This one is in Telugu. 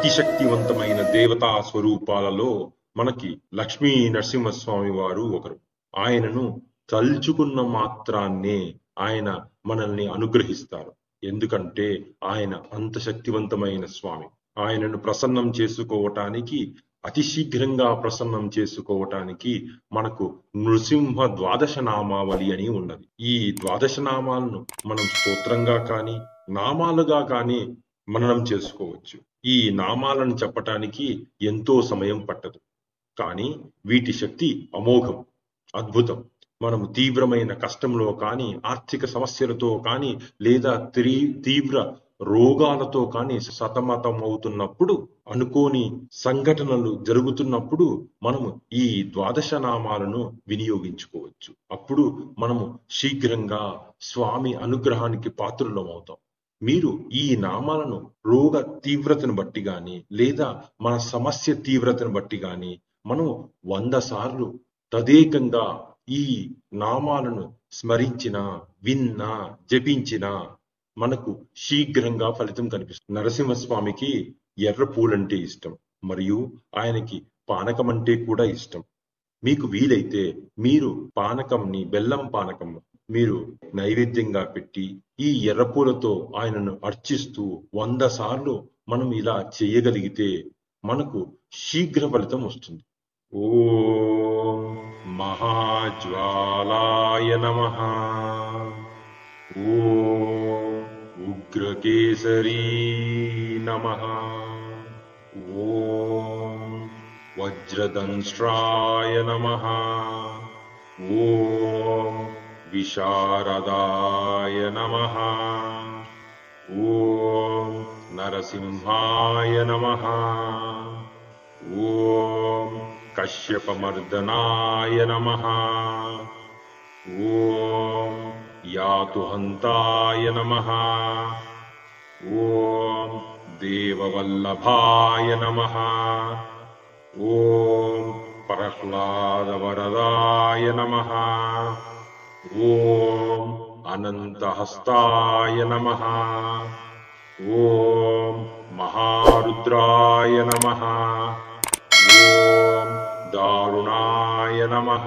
అతి శక్తివంతమైన దేవతా స్వరూపాలలో మనకి లక్ష్మీ నరసింహస్వామి వారు ఒకరు. ఆయనను తలుచుకున్న మాత్రాన్నే ఆయన మనల్ని అనుగ్రహిస్తారు. ఎందుకంటే ఆయన అంత శక్తివంతమైన స్వామి. ఆయనను ప్రసన్నం చేసుకోవటానికి, అతి శీఘ్రంగా ప్రసన్నం చేసుకోవటానికి మనకు నృసింహ ద్వాదశ నామావళి అని ఉన్నది. ఈ ద్వాదశ నామాలను మనం స్తోత్రంగా కానీ నామాలుగా కానీ మననం చేసుకోవచ్చు. ఈ నామాలను చెప్పటానికి ఎంతో సమయం పట్టదు, కానీ వీటి శక్తి అమోఘం, అద్భుతం. మనము తీవ్రమైన కష్టంలో కానీ, ఆర్థిక సమస్యలతో కానీ, లేదా తీవ్ర రోగాలతో కానీ సతమతం అవుతున్నప్పుడు, అనుకోని సంఘటనలు జరుగుతున్నప్పుడు మనము ఈ ద్వాదశ నామాలను వినియోగించుకోవచ్చు. అప్పుడు మనము శీఘ్రంగా స్వామి అనుగ్రహానికి పాత్రులమవుతాం. మీరు ఈ నామాలను రోగ తీవ్రతను బట్టి గాని, లేదా మన సమస్య తీవ్రతను బట్టి గాని మనం 100 సార్లు తదేకంగా ఈ నామాలను స్మరించిన, విన్నా, జపించిన మనకు శీఘ్రంగా ఫలితం కనిపిస్తుంది. నరసింహస్వామికి ఎర్ర పూలంటే ఇష్టం, మరియు ఆయనకి పానకం అంటే కూడా ఇష్టం. మీకు వీలైతే మీరు పానకంని, బెల్లం పానకం మీరు నైవేద్యంగా పెట్టి ఈ ఎర్రపూలతో ఆయనను అర్చిస్తూ 100 సార్లు మనం ఇలా చేయగలిగితే మనకు శీఘ్ర ఫలితం వస్తుంది. ఓం మహాజ్వాలాయ నమః. ఓం ఉగ్రకేసరీ నమః. ఓం వజ్రదంష్ట్రాయ నమః. ఓం విశారదాయ నమః. ఓం నరసింహాయ నమః. ఓం కశ్యపమర్దనాయ నమః. ఓం యాతుహంతాయ నమః. ఓం దేవవల్లభాయ నమః. ఓం ప్రహ్లాదవరదాయ నమః. ఓం అనంతహస్తాయ నమః. ఓం మహారుద్రాయ నమః. ఓం దారుణాయ నమః.